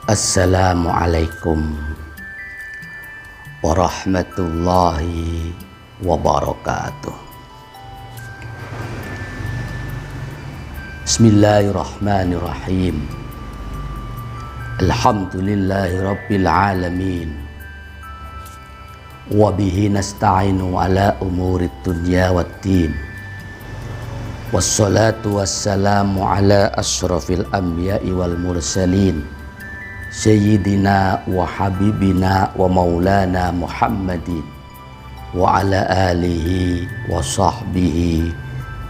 Assalamualaikum warahmatullahi wabarakatuh. Bismillahirrahmanirrahim. Alhamdulillahi rabbil alamin. Wa bihi nasta'inu ala umurid dunya waddin. Wassalatu wassalamu ala asyrafil anbiya'i wal mursalin, Sayyidina wa habibina wa maulana Muhammadin wa ala alihi wa sahbihi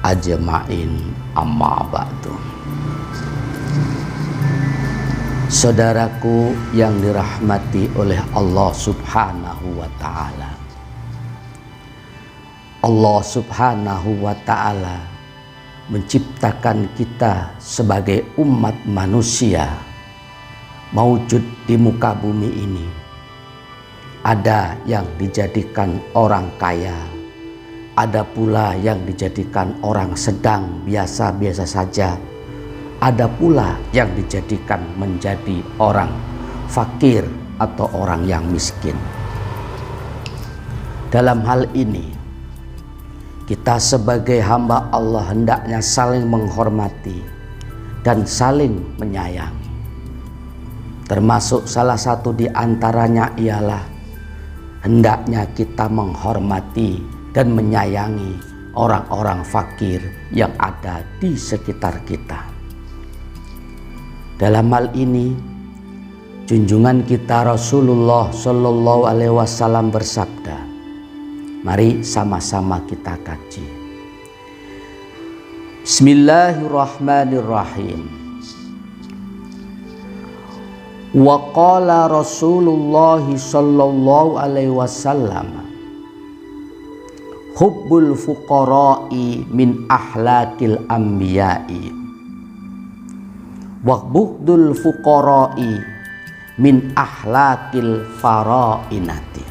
ajma'in, amma ba'du. Saudaraku yang dirahmati oleh Allah subhanahu wa ta'ala, Allah subhanahu wa ta'ala menciptakan kita sebagai umat manusia mawujud di muka bumi ini. Ada yang dijadikan orang kaya, ada pula yang dijadikan orang sedang biasa-biasa saja, ada pula yang dijadikan menjadi orang fakir atau orang yang miskin. Dalam hal ini, kita sebagai hamba Allah hendaknya saling menghormati dan saling menyayangi. Termasuk salah satu di antaranya ialah hendaknya kita menghormati dan menyayangi orang-orang fakir yang ada di sekitar kita. Dalam hal ini, junjungan kita Rasulullah Shallallahu Alaihi Wasallam bersabda, mari sama-sama kita kaji. Bismillahirrahmanirrahim. Wa qala Rasulullah sallallahu alaihi wasallam, hubbul fuqara'i min ahlakil anbiya'i wa bughdul fuqara'i min ahlakil farainati.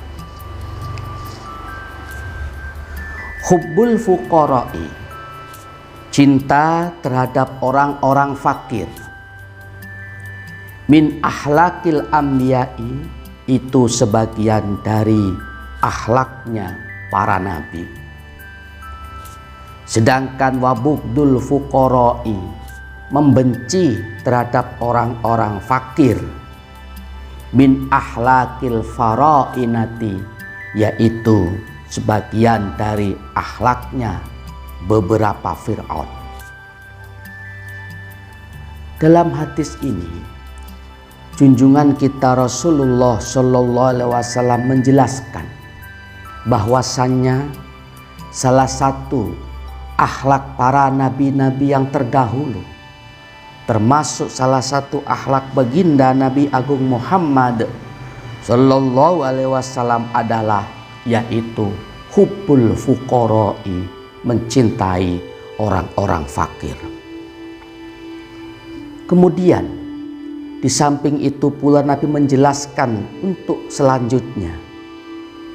Hubbul fuqara'i, cinta terhadap orang-orang fakir, min ahlakil anbiya'i, itu sebagian dari akhlaknya para nabi. Sedangkan wabughdul fuqara'i, membenci terhadap orang-orang fakir, min ahlakil farainati, yaitu sebagian dari akhlaknya beberapa Fir'aun. Dalam hadis ini, junjungan kita Rasulullah Shallallahu Alaihi Wasallam menjelaskan bahwasannya salah satu akhlak para nabi-nabi yang terdahulu, termasuk salah satu akhlak baginda Nabi Agung Muhammad Shallallahu Alaihi Wasallam adalah yaitu hubbul fuqara'i, mencintai orang-orang fakir. Kemudian di samping itu pula Nabi menjelaskan untuk selanjutnya,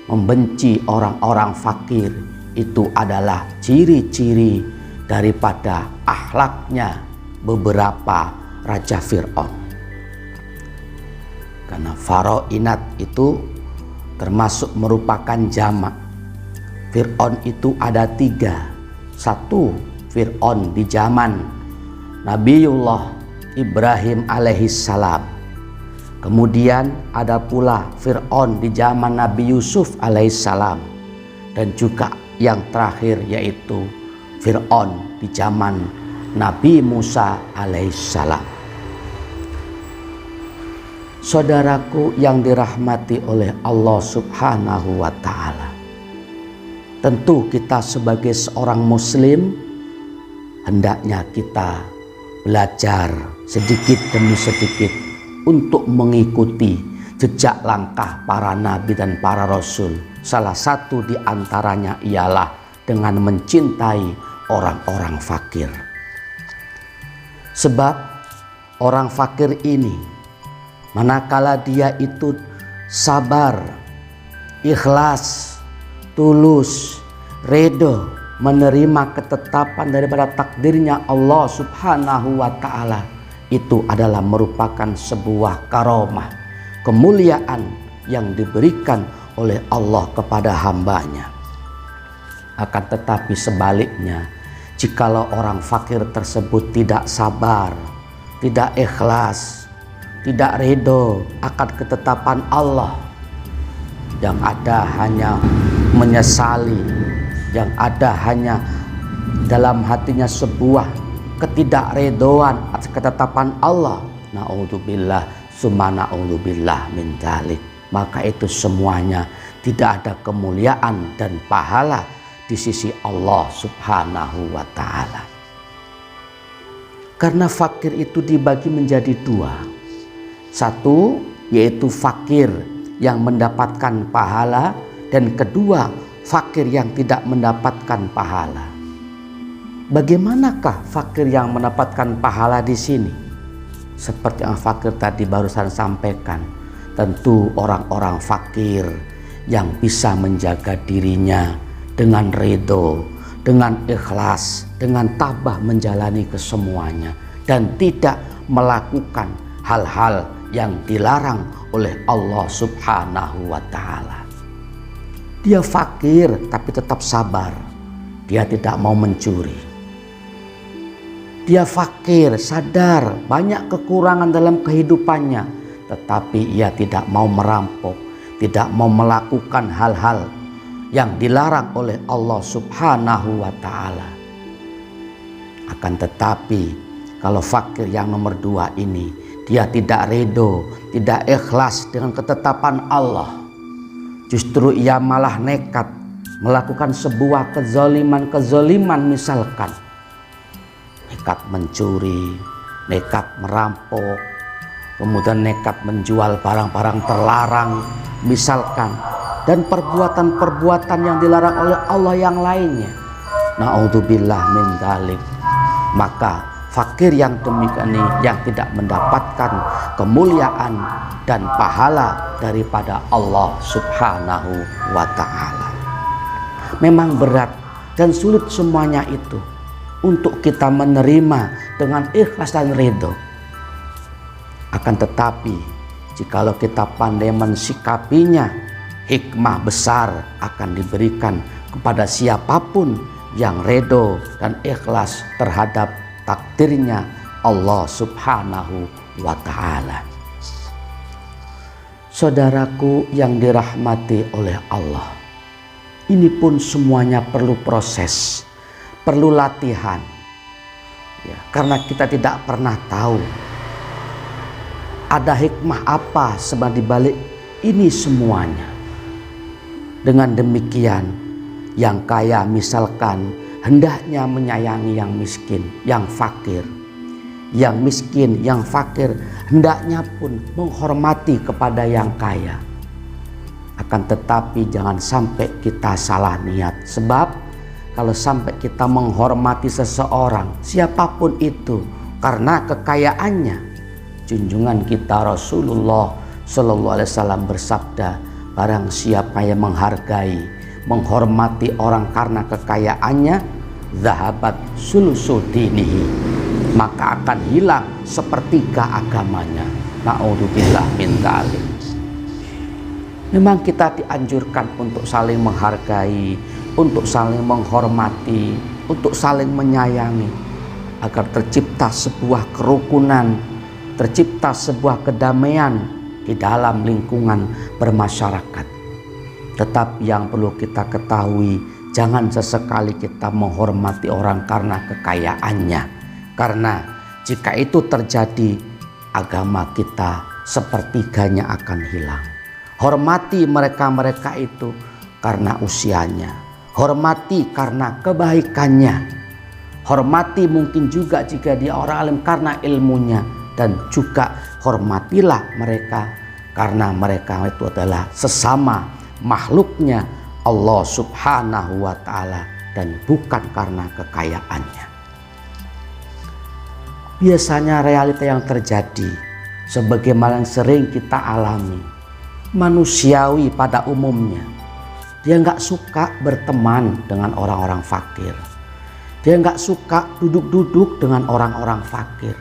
membenci orang-orang fakir itu adalah ciri-ciri daripada akhlaknya beberapa Raja Fir'aun. Karena farainat itu termasuk merupakan jamak. Fir'aun itu ada 3. Satu, Fir'aun di zaman Nabiullah Ibrahim alaihissalam. Kemudian ada pula Fir'aun di zaman Nabi Yusuf alaihissalam. Dan juga yang terakhir yaitu Fir'aun di zaman Nabi Musa alaihissalam. Saudaraku yang dirahmati oleh Allah subhanahu wa ta'ala, tentu kita sebagai seorang muslim hendaknya kita belajar sedikit demi sedikit untuk mengikuti jejak langkah para nabi dan para rasul. Salah satu di antaranya ialah dengan mencintai orang-orang fakir. Sebab orang fakir ini, manakala dia itu sabar, ikhlas, tulus, ridho menerima ketetapan daripada takdirnya Allah subhanahu wa ta'ala, itu adalah merupakan sebuah karomah, kemuliaan yang diberikan oleh Allah kepada hambanya. Akan tetapi sebaliknya, jikalau orang fakir tersebut tidak sabar, tidak ikhlas, tidak ridho akan ketetapan Allah, yang ada hanya menyesali, yang ada hanya dalam hatinya sebuah ketidakredoan atas ketetapan Allah, naudzubillah summa naudzubillah min dzalik, maka itu semuanya tidak ada kemuliaan dan pahala di sisi Allah Subhanahu wa ta'ala. Karena fakir itu dibagi menjadi dua. Satu, yaitu fakir yang mendapatkan pahala, dan kedua, fakir yang tidak mendapatkan pahala. Bagaimanakah fakir yang mendapatkan pahala di sini? Seperti yang fakir tadi barusan sampaikan, tentu orang-orang fakir yang bisa menjaga dirinya dengan ridho, dengan ikhlas, dengan tabah menjalani kesemuanya, dan tidak melakukan hal-hal yang dilarang oleh Allah Subhanahu wa ta'ala. Dia fakir tapi tetap sabar. Dia tidak mau mencuri. Dia fakir, sadar banyak kekurangan dalam kehidupannya, tetapi ia tidak mau merampok, tidak mau melakukan hal-hal yang dilarang oleh Allah Subhanahu wa ta'ala. Akan tetapi kalau fakir yang nomor dua ini, dia tidak ridho, tidak ikhlas dengan ketetapan Allah. Justru ia malah nekat melakukan sebuah kezaliman misalkan nekat mencuri, nekat merampok, kemudian nekat menjual barang-barang terlarang misalkan, dan perbuatan-perbuatan yang dilarang oleh Allah yang lainnya. Naudzubillah min dzalik. Maka fakir yang demikian ini yang tidak mendapatkan kemuliaan dan pahala daripada Allah Subhanahu wa ta'ala. Memang berat dan sulit semuanya itu untuk kita menerima dengan ikhlas dan ridho. Akan tetapi jikalau kita pandai mensikapinya, hikmah besar akan diberikan kepada siapapun yang ridho dan ikhlas terhadap takdirnya Allah Subhanahu wa ta'ala. Saudaraku yang dirahmati oleh Allah, ini pun semuanya perlu proses, perlu latihan ya, karena kita tidak pernah tahu ada hikmah apa sebenarnya di balik ini semuanya. Dengan demikian, yang kaya misalkan hendaknya menyayangi yang miskin, yang fakir. Yang miskin, yang fakir hendaknya pun menghormati kepada yang kaya. Akan tetapi jangan sampai kita salah niat. Sebab kalau sampai kita menghormati seseorang, siapapun itu, karena kekayaannya, junjungan kita Rasulullah Sallallahu Alaihi Wasallam bersabda, barang siapa yang menghargai, menghormati orang karena kekayaannya, zahabat sulusu dinihi, maka akan hilang sepertiga agamanya. Naudzubillah min dzalik. Memang kita dianjurkan untuk saling menghargai, untuk saling menghormati, untuk saling menyayangi, agar tercipta sebuah kerukunan, tercipta sebuah kedamaian di dalam lingkungan bermasyarakat. Tetapi yang perlu kita ketahui, jangan sesekali kita menghormati orang karena kekayaannya. Karena jika itu terjadi, agama kita sepertiganya akan hilang. Hormati mereka-mereka itu karena usianya. Hormati karena kebaikannya. Hormati mungkin juga jika dia orang alim karena ilmunya. Dan juga hormatilah mereka karena mereka itu adalah sesama makhluknya Allah Subhanahu wa ta'ala, dan bukan karena kekayaannya. Biasanya realita yang terjadi sebagaimana yang sering kita alami, manusiawi pada umumnya, dia nggak suka berteman dengan orang-orang fakir. Dia nggak suka duduk-duduk dengan orang-orang fakir.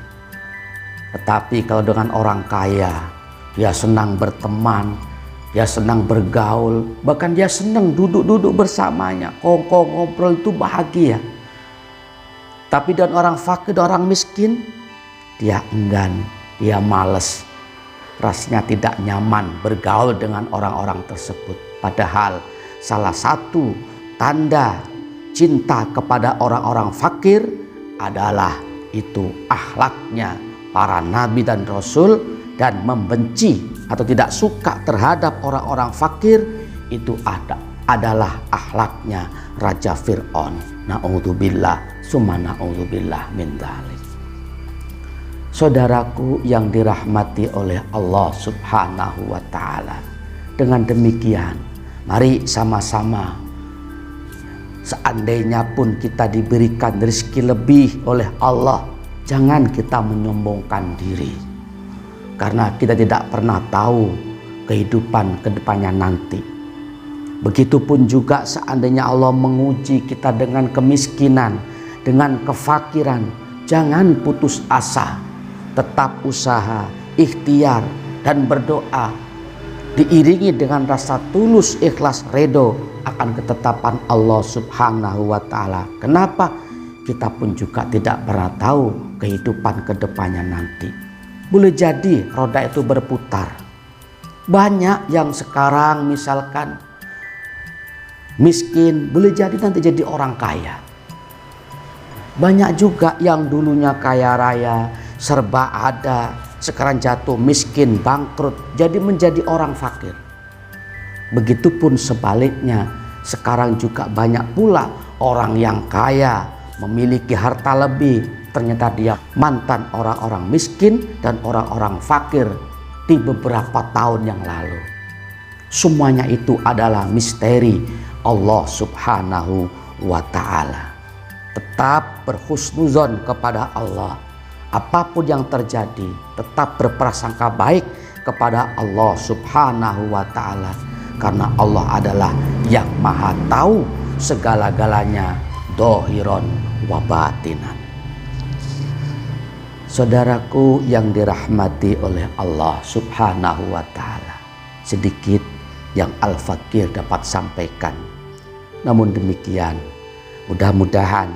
Tetapi kalau dengan orang kaya, dia senang berteman, dia senang bergaul, bahkan dia senang duduk-duduk bersamanya, kongko ngobrol, itu bahagia. Tapi dan orang fakir, dan orang miskin, dia enggan, dia malas, rasanya tidak nyaman bergaul dengan orang-orang tersebut. Padahal salah satu tanda cinta kepada orang-orang fakir adalah itu akhlaknya para nabi dan rasul, dan membenci atau tidak suka terhadap orang-orang fakir itu adalah akhlaknya Raja Fir'aun. Na'udzubillah summa na'udzubillah min dzalik. Saudaraku yang dirahmati oleh Allah Subhanahu wa ta'ala, dengan demikian mari sama-sama, seandainya pun kita diberikan rezeki lebih oleh Allah, jangan kita menyombongkan diri, karena kita tidak pernah tahu kehidupan kedepannya nanti. Begitupun juga seandainya Allah menguji kita dengan kemiskinan, dengan kefakiran, jangan putus asa. Tetap usaha, ikhtiar, dan berdoa, diiringi dengan rasa tulus, ikhlas, redo akan ketetapan Allah Subhanahu wa ta'ala. Kenapa? Kita pun juga tidak pernah tahu kehidupan kedepannya nanti. Boleh jadi roda itu berputar. Banyak yang sekarang misalkan miskin, boleh jadi nanti jadi orang kaya. Banyak juga yang dulunya kaya raya, serba ada, sekarang jatuh miskin, bangkrut, jadi menjadi orang fakir. Begitupun sebaliknya, sekarang juga banyak pula orang yang kaya, memiliki harta lebih, ternyata dia mantan orang-orang miskin dan orang-orang fakir di beberapa tahun yang lalu. Semuanya itu adalah misteri Allah Subhanahu wa ta'ala. Tetap berhusnuzon kepada Allah. Apapun yang terjadi, tetap berprasangka baik kepada Allah Subhanahu wa ta'ala, karena Allah adalah yang maha tahu segala-galanya, dohiron wa batinan. Saudaraku yang dirahmati oleh Allah Subhanahu wa ta'ala, sedikit yang Al-Fakir dapat sampaikan. Namun demikian, mudah-mudahan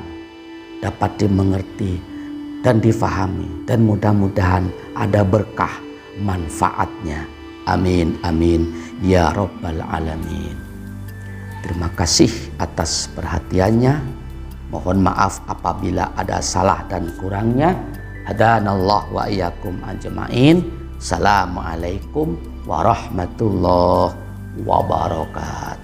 dapat dimengerti dan difahami, dan mudah-mudahan ada berkah manfaatnya. Amin amin ya rabbal alamin. Terima kasih atas perhatiannya. Mohon maaf apabila ada salah dan kurangnya. Hadanallah wa iyyakum ajmain. Assalamualaikum warahmatullahi wabarakatuh.